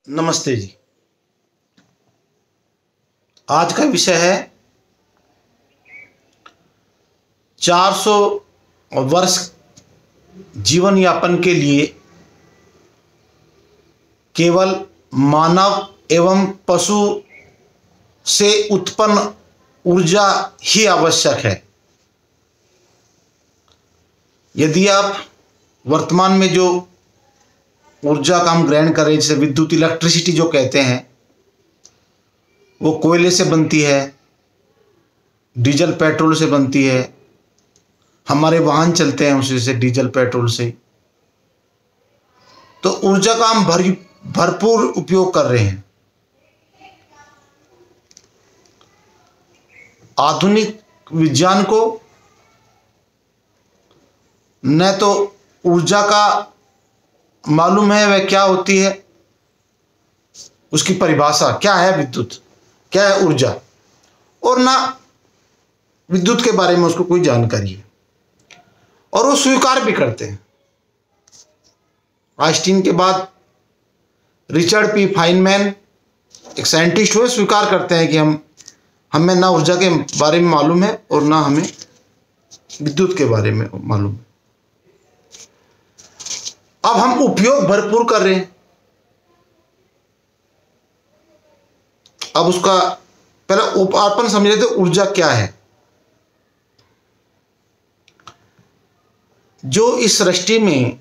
नमस्ते जी। आज का विषय है 400 वर्ष जीवन यापन के लिए केवल मानव एवं पशु से उत्पन्न ऊर्जा ही आवश्यक है। यदि आप वर्तमान में जो ऊर्जा का हम ग्रहण करें, जैसे विद्युत इलेक्ट्रिसिटी जो कहते हैं, वो कोयले से बनती है, डीजल पेट्रोल से बनती है। हमारे वाहन चलते हैं उसी से, डीजल पेट्रोल से। तो ऊर्जा का हम भरपूर उपयोग कर रहे हैं। आधुनिक विज्ञान को न तो ऊर्जा का मालूम है वह क्या होती है, उसकी परिभाषा क्या है, विद्युत क्या है, ऊर्जा, और ना विद्युत के बारे में उसको कोई जानकारी है। और वो स्वीकार भी करते हैं। आइंस्टीन के बाद रिचर्ड पी फाइनमैन एक साइंटिस्ट हुए, स्वीकार करते हैं कि हमें ना ऊर्जा के बारे में मालूम है और ना हमें विद्युत के बारे में मालूम है। अब हम उपयोग भरपूर कर रहे हैं। अब उसका पहले उपार्पण समझ लेते, ऊर्जा क्या है। जो इस सृष्टि में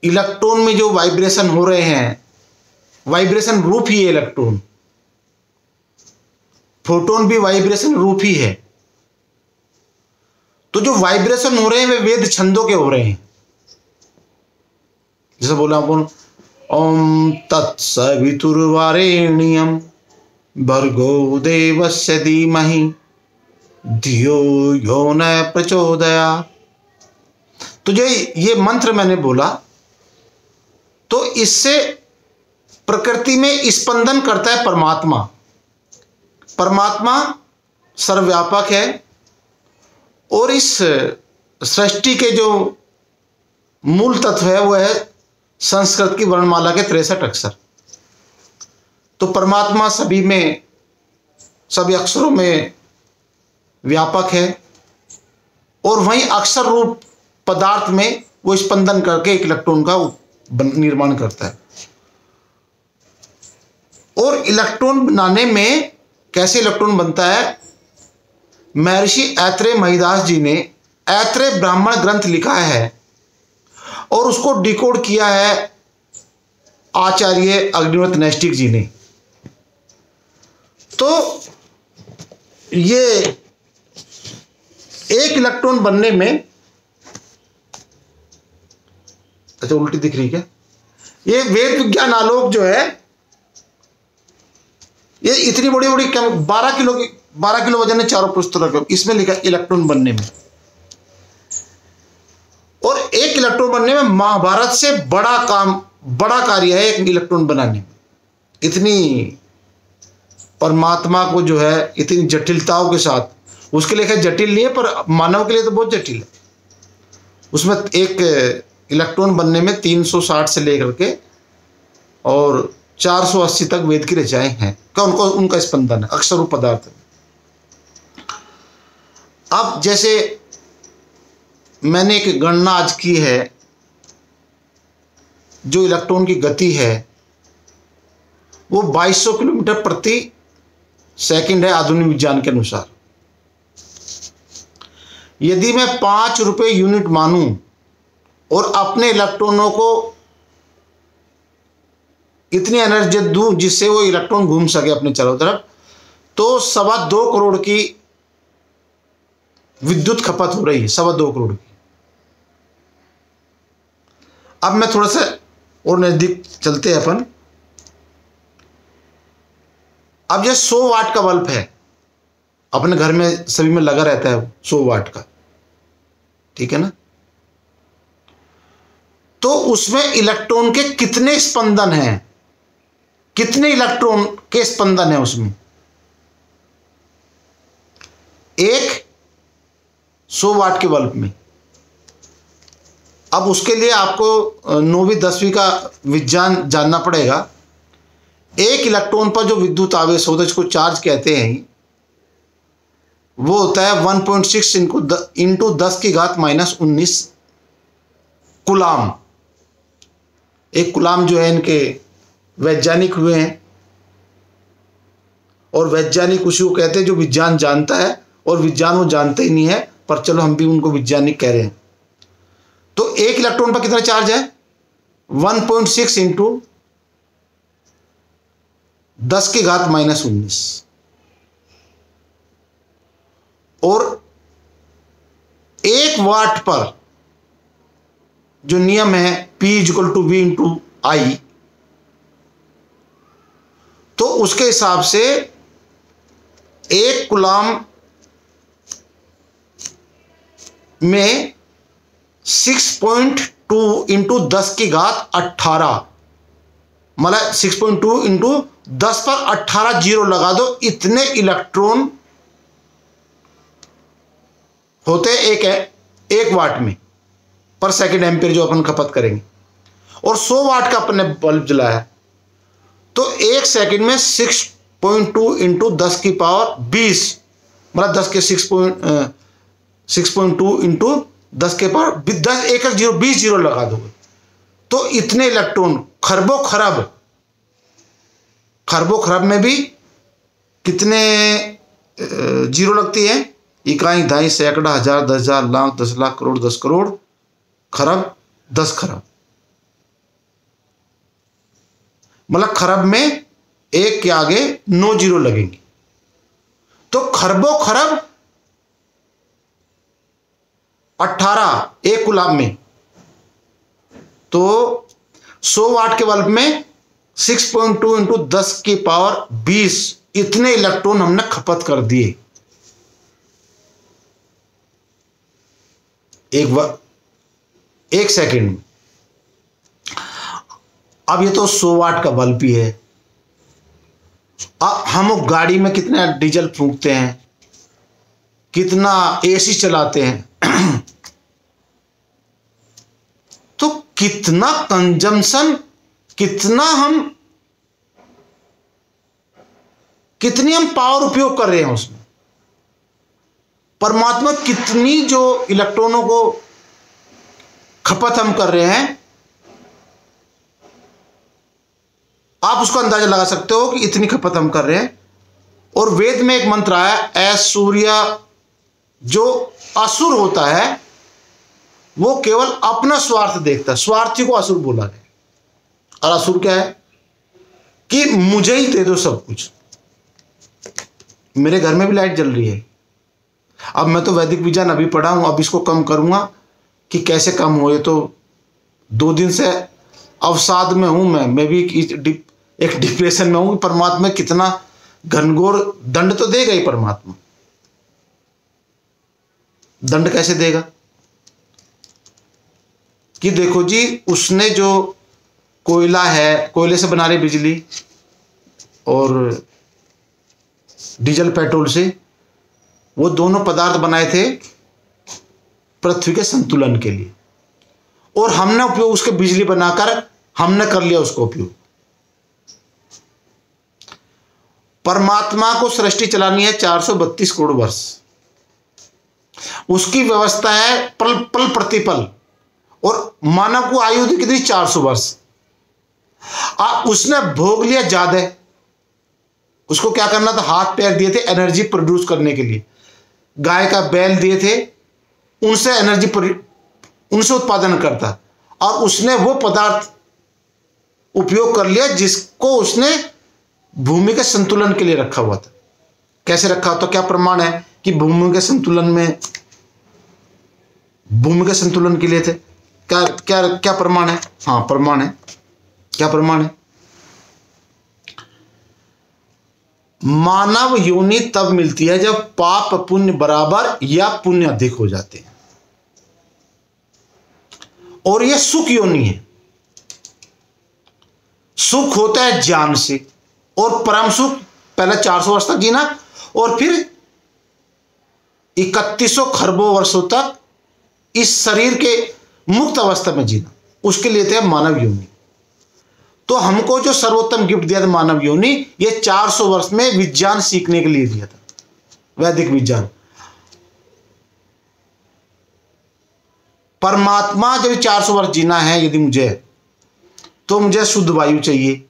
इलेक्ट्रॉन में जो वाइब्रेशन हो रहे हैं, वाइब्रेशन रूप ही है इलेक्ट्रॉन। फोटोन भी वाइब्रेशन रूप ही है। तो जो वाइब्रेशन हो रहे हैं वे वेद छंदों के हो रहे हैं। जैसे बोला अपन, ओम तत्सवितुर्वरेण्यं भर्गो देवस्य धीमहि धियो यो न प्रचोदयात्। तो ये मंत्र मैंने बोला, तो इससे प्रकृति में स्पंदन करता है परमात्मा। परमात्मा सर्वव्यापक है और इस सृष्टि के जो मूल तत्व है वो है संस्कृत की वर्णमाला के 63 अक्षर। तो परमात्मा सभी में, सभी अक्षरों में व्यापक है और वहीं अक्षर रूप पदार्थ में वो स्पंदन करके एक इलेक्ट्रॉन का निर्माण करता है। और इलेक्ट्रॉन बनाने में कैसे इलेक्ट्रॉन बनता है, महर्षि ऐत्रेय महिदास जी ने ऐत्रेय ब्राह्मण ग्रंथ लिखा है और उसको डिकोड किया है आचार्य अग्निहोत्र नैष्ठिक जी ने। तो ये एक इलेक्ट्रॉन बनने में, अच्छा उल्टी दिख रही क्या, ये वेद विज्ञान आलोक जो है, ये इतनी बड़ी बड़ी 12 किलो वजन है, चारों पुस्तक इसमें लिखा इलेक्ट्रॉन बनने में। और एक इलेक्ट्रॉन बनने में महाभारत से बड़ा कार्य है एक इलेक्ट्रॉन बनाने में। इतनी परमात्मा को जो है इतनी जटिलताओं के साथ, उसके लिए जटिल नहीं है पर मानव के लिए तो बहुत जटिल है। उसमें एक इलेक्ट्रॉन बनने में 360 से लेकर के और 480 तक वेद की रचनाएं हैं का उनका स्पंदन है, अक्षर रूप पदार्थ। अब जैसे मैंने एक गणना आज की है, जो इलेक्ट्रॉन की गति है वो 2200 किलोमीटर प्रति सेकंड है आधुनिक विज्ञान के अनुसार। यदि मैं 5 रुपये यूनिट मानूं और अपने इलेक्ट्रॉनों को इतनी एनर्जी दूं जिससे वो इलेक्ट्रॉन घूम सके अपने चारों तरफ, तो 2.25 करोड़ की विद्युत खपत हो रही है, 2.25 करोड़ की। अब मैं थोड़ा सा और नजदीक चलते हैं अपन। अब ये 100 वाट का बल्ब है, अपने घर में सभी में लगा रहता है 100 वाट का, ठीक है ना। तो उसमें इलेक्ट्रॉन के कितने स्पंदन हैं, कितने इलेक्ट्रॉन के स्पंदन है उसमें। एक 100 वाट के बल्ब में अब उसके लिए आपको 9वीं 10वीं का विज्ञान जानना पड़ेगा। एक इलेक्ट्रॉन पर जो विद्युत आवेश होता है, जिसको चार्ज कहते हैं, वो होता है 1.6 इंटू 10⁻⁻19 कूलाम। एक कूलाम जो है, इनके वैज्ञानिक हुए हैं, और वैज्ञानिक उसी को कहते हैं जो विज्ञान जानता है, और विज्ञान वो जानते ही नहीं है, पर चलो हम भी उनको वैज्ञानिक कह रहे हैं। तो एक इलेक्ट्रॉन पर कितना चार्ज है? 1.6 इंटू 10⁻⁻19। और 1 वाट पर जो नियम है P = V × I, तो उसके हिसाब से 1 कूलाम में 6.2 इंटू 10⁻18, मतलब 6.2 इंटू 10 पर 18 जीरो लगा दो, इतने इलेक्ट्रॉन होते एक वाट में पर सेकंड एम्पीयर जो अपन खपत करेंगे। और 100 वाट का अपन ने बल्ब जलाया, तो 1 सेकंड में 6.2 इंटू 10⁻20, मतलब 6.2 इंटू 10⁻10, एक जीरो 20 जीरो लगा दोगे तो इतने इलेक्ट्रॉन, खरबों खरब में भी कितने जीरो लगती है? इकाई, दहाई, सैकड़ा, हजार, 10,000, लाख, 10 लाख, करोड़, 10 करोड़, खरब, 10 खरब, मतलब खरब में 1 के आगे 9 जीरो लगेंगे। तो खरबों खरब 18 एक कूलाम में, तो 100 वाट के बल्ब में 6.2 इंटू 10⁻20 इतने इलेक्ट्रॉन हमने खपत कर दिए एक सेकंड में। अब ये तो 100 वाट का बल्ब ही है। अब हम गाड़ी में कितना डीजल फूंकते हैं, कितना एसी चलाते हैं, तो कितना कंजम्पशन, कितनी हम पावर उपयोग कर रहे हैं उसमें। परमात्मा कितनी जो इलेक्ट्रॉनों को खपत हम कर रहे हैं, आप उसका अंदाजा लगा सकते हो कि इतनी खपत हम कर रहे हैं। और वेद में एक मंत्र आया, ऐश्वर्य, जो असुर होता है वो केवल अपना स्वार्थ देखता है, स्वार्थी को असुर बोला गया। और असुर क्या है कि मुझे ही दे दो सब कुछ। मेरे घर में भी लाइट जल रही है, अब मैं तो वैदिक विज्ञान अभी पढ़ा हूं, अब इसको कम करूंगा कि कैसे कम हो। ये तो 2 दिन से अवसाद में हूं, मैं भी एक डिप्रेशन में हूं। परमात्मा कितना घनघोर दंड तो देगा ही। परमात्मा दंड कैसे देगा कि देखो जी, उसने जो कोयला है, कोयले से बना रही बिजली, और डीजल पेट्रोल से, वो दोनों पदार्थ बनाए थे पृथ्वी के संतुलन के लिए, और हमने उपयोग उसके बिजली बनाकर हमने कर लिया उसको उपयोग। परमात्मा को सृष्टि चलानी है 432 करोड़ वर्ष, उसकी व्यवस्था है पल पल प्रतिपल, और मानव को आयु दी कितनी? 400 वर्ष। उसने भोग लिया ज्यादा, उसको क्या करना था? हाथ पैर दिए थे एनर्जी प्रोड्यूस करने के लिए, गाय का बैल दिए थे, उनसे एनर्जी उनसे उत्पादन करता, और उसने वो पदार्थ उपयोग कर लिया जिसको उसने भूमि के संतुलन के लिए रखा हुआ था। कैसे रखा? तो क्या प्रमाण है कि भूमि के संतुलन के लिए थे? क्या क्या क्या प्रमाण है? हाँ प्रमाण है। क्या प्रमाण है? मानव योनि तब मिलती है जब पाप पुण्य बराबर या पुण्य अधिक हो जाते हैं, और यह सुख योनि है। सुख होता है ज्ञान से, और परम सुख पहले 400 वर्ष तक जीना, और फिर 3100 खरबों वर्षों तक इस शरीर के मुक्त अवस्था में जीना, उसके लिए थे मानव योनि। तो हमको जो सर्वोत्तम गिफ्ट दिया था मानव योनि, ये 400 वर्ष में विज्ञान सीखने के लिए दिया था, वैदिक विज्ञान। परमात्मा जब 400 वर्ष जीना है यदि मुझे, तो मुझे शुद्ध वायु चाहिए,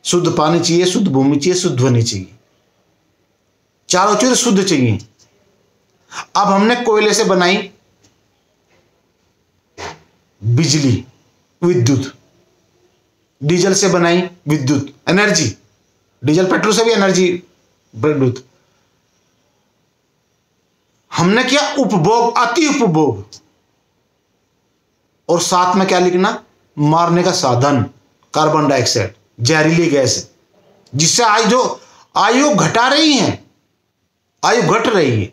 शुद्ध पानी चाहिए, शुद्ध भूमि चाहिए, शुद्ध ध्वनि चाहिए, चारों चीज शुद्ध चाहिए। अब हमने कोयले से बनाई बिजली, विद्युत, डीजल से बनाई विद्युत, एनर्जी, डीजल पेट्रोल से भी एनर्जी, विद्युत। हमने किया उपभोग, अति उपभोग, और साथ में क्या लिखना, मारने का साधन, कार्बन डाइऑक्साइड, जहरीली गैस, जिससे आयु घटा रही है, आयु घट रही है,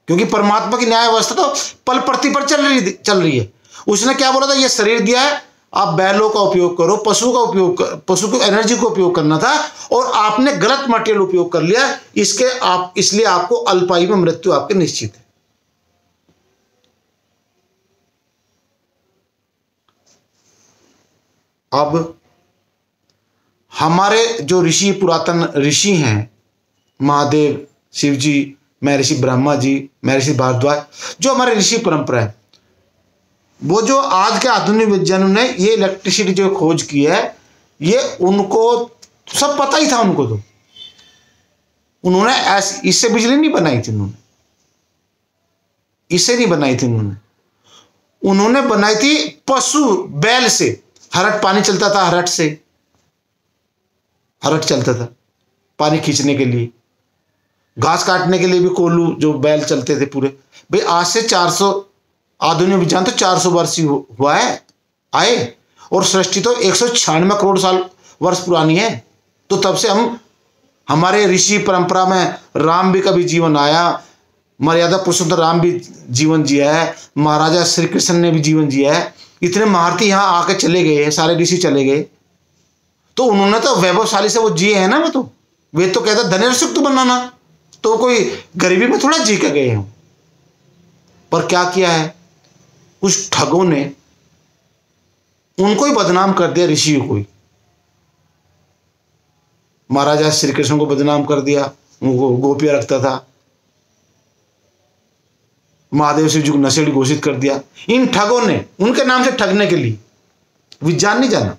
क्योंकि परमात्मा की न्याय व्यवस्था तो पल प्रति पर चल रही है। उसने क्या बोला था, ये शरीर दिया है, आप बैलों का उपयोग करो, पशु का उपयोग, पशु को एनर्जी को उपयोग करना था, और आपने गलत मटेरियल उपयोग कर लिया, इसलिए आपको अल्पायु में मृत्यु आपके निश्चित है। अब हमारे जो ऋषि, पुरातन ऋषि हैं, महादेव, शिव जी, महर्षि ब्रह्मा जी, महर्षि भारद्वाज, जो हमारे ऋषि परंपरा है, वो जो आज के आधुनिक विज्ञान ने ये इलेक्ट्रिसिटी जो खोज की है, ये उनको सब पता ही था। उनको तो उन्होंने इससे बिजली नहीं बनाई थी, उन्होंने इससे नहीं बनाई थी, उन्होंने बनाई थी पशु, बैल से। हरट पानी चलता था, हरट से, हरट चलता था पानी खींचने के लिए, घास काटने के लिए भी कोल्हू, जो बैल चलते थे पूरे। भाई आज से 400, आधुनिक विज्ञान तो 400 वर्ष ही हुआ है आए, और सृष्टि तो 196 करोड़ साल वर्ष पुरानी है। तो तब से हमारे ऋषि परंपरा में राम भी कभी जीवन आया, मर्यादा पुरुषोत्तम राम भी जीवन जिया है, महाराजा श्री कृष्ण ने भी जीवन जिया है। इतने महारथी यहाँ आके चले गए हैं, सारे ऋषि चले गए, तो उन्होंने तो वैभवशाली से वो जिए हैं ना। वो तो वे तो कहते धनेर सुख तो बनाना, तो कोई गरीबी में थोड़ा जी के गए हैं। पर क्या किया है उस ठगों ने, उनको ही बदनाम कर दिया, ऋषियों को ही। महाराजा श्री कृष्ण को बदनाम कर दिया, उनको गोपियां रखता था। महादेव शिव जी को नशेड़ी घोषित कर दिया इन ठगों ने, उनके नाम से ठगने के लिए। विज्ञान नहीं जाना।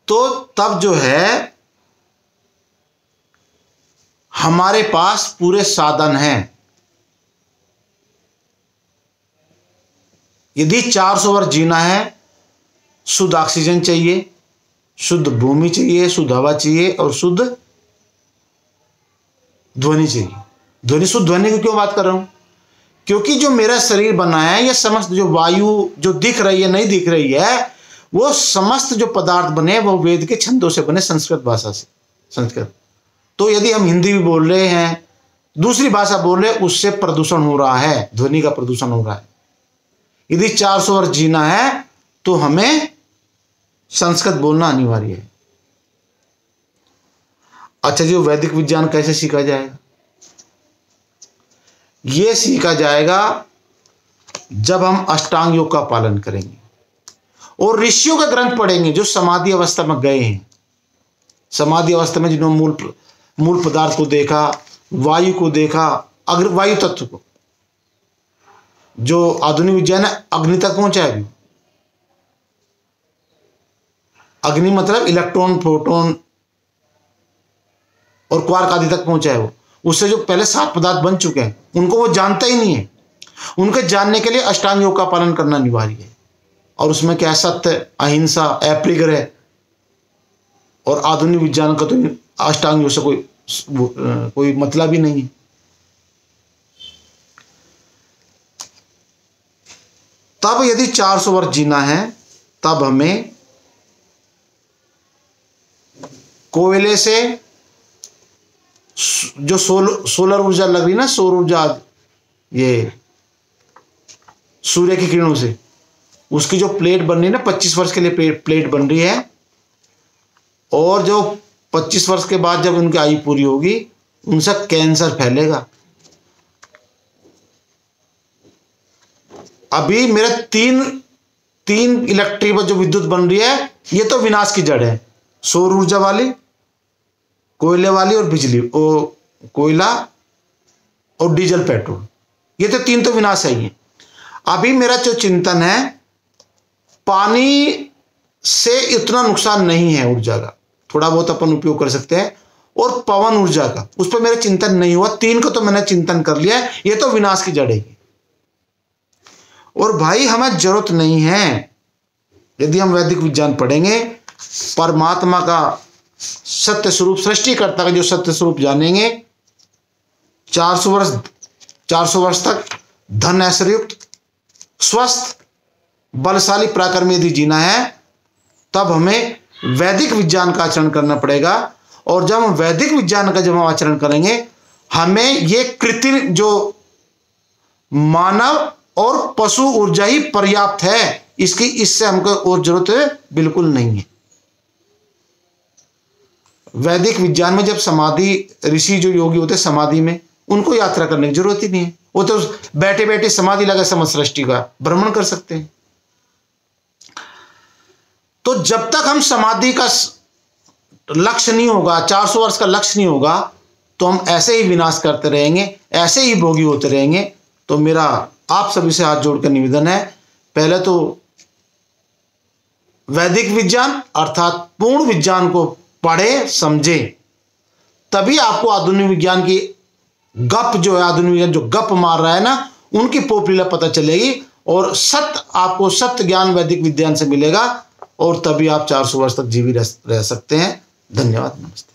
तो तब जो है हमारे पास पूरे साधन हैं। यदि 400 वर्ष जीना है, शुद्ध ऑक्सीजन चाहिए, शुद्ध भूमि चाहिए, शुद्ध हवा चाहिए, और शुद्ध ध्वनि चाहिए। ध्वनि, शुद्ध ध्वनि की क्यों बात कर रहा हूं? क्योंकि जो मेरा शरीर बना है, यह समस्त जो वायु जो दिख रही है, नहीं दिख रही है, वो समस्त जो पदार्थ बने वो वेद के छंदों से बने, संस्कृत भाषा से, संस्कृत। तो यदि हम हिंदी भी बोल रहे हैं, दूसरी भाषा बोल रहे हैं, उससे प्रदूषण हो रहा है, ध्वनि का प्रदूषण हो रहा है। यदि 400 वर्ष जीना है तो हमें संस्कृत बोलना अनिवार्य है। अच्छा जी, वैदिक विज्ञान कैसे सीखा जाएगा? यह सीखा जाएगा जब हम अष्टांग योग का पालन करेंगे और ऋषियों का ग्रंथ पढ़ेंगे जो समाधि अवस्था में गए हैं। समाधि अवस्था में जिन्होंने मूल पदार्थ को देखा, वायु को देखा, वायु तत्व को, जो आधुनिक विज्ञान है अग्नि तक पहुंचा है। अग्नि मतलब इलेक्ट्रॉन, प्रोटॉन और क्वार्क आदि तक पहुंचा है वो। उससे जो पहले 7 पदार्थ बन चुके हैं उनको वो जानता ही नहीं है। उनके जानने के लिए अष्टांग योग का पालन करना अनिवार्य है। और उसमें क्या है? सत्य, अहिंसा, अपरिग्रह। और आधुनिक विज्ञान का तो अष्टांग योग से कोई मतलब ही नहीं है। तब यदि 400 वर्ष जीना है, तब हमें कोयले से जो सोलर ऊर्जा लग रही ना, सौर ऊर्जा, ये सूर्य की किरणों से, उसकी जो प्लेट बन रही है ना, 25 वर्ष के लिए प्लेट बन रही है। और जो 25 वर्ष के बाद जब उनकी आयु पूरी होगी, उनसे कैंसर फैलेगा। अभी मेरे तीन इलेक्ट्रिक जो विद्युत बन रही है, ये तो विनाश की जड़ है। सौर ऊर्जा वाली, कोयले वाली और बिजली, कोयला और डीजल पेट्रोल, ये तो तीन तो विनाश है ही। अभी मेरा जो चिंतन है, पानी से इतना नुकसान नहीं है ऊर्जा का, थोड़ा बहुत अपन उपयोग कर सकते हैं, और पवन ऊर्जा का उस पर मेरा चिंतन नहीं हुआ। तीन को तो मैंने चिंतन कर लिया है, ये तो विनाश की जड़ है। और भाई हमें जरूरत नहीं है, यदि हम वैदिक विज्ञान पढ़ेंगे, परमात्मा का सत्य स्वरूप, सृष्टिकर्ता का जो सत्य स्वरूप जानेंगे, 400 वर्ष तक धन ऐश्वर्युक्त, स्वस्थ, बलशाली, पराक्रमी यदि जीना है, तब हमें वैदिक विज्ञान का आचरण करना पड़ेगा। और जब हम वैदिक विज्ञान का जब हम आचरण करेंगे, हमें ये कृत्रिम जो मानव और पशु ऊर्जा ही पर्याप्त है, इससे हमको और जरूरत बिल्कुल नहीं है। वैदिक विज्ञान में जब समाधि, ऋषि जो योगी होते समाधि में, उनको यात्रा करने की जरूरत ही नहीं है, वो तो बैठे बैठे समाधि लगा समस्त सृष्टि का भ्रमण कर सकते हैं। तो जब तक हम समाधि का लक्ष्य नहीं होगा, 400 वर्ष का लक्ष्य नहीं होगा, तो हम ऐसे ही विनाश करते रहेंगे, ऐसे ही भोगी होते रहेंगे। तो मेरा आप सभी से हाथ जोड़कर निवेदन है, पहले तो वैदिक विज्ञान अर्थात पूर्ण विज्ञान को पढ़े समझे, तभी आपको आधुनिक विज्ञान की गप जो है, आधुनिक विज्ञान जो गप मार रहा है ना, उनकी पोपलीला पता चलेगी, और आपको सत्य ज्ञान वैदिक विज्ञान से मिलेगा, और तभी आप 400 वर्ष तक जीवित रह सकते हैं। धन्यवाद, नमस्ते।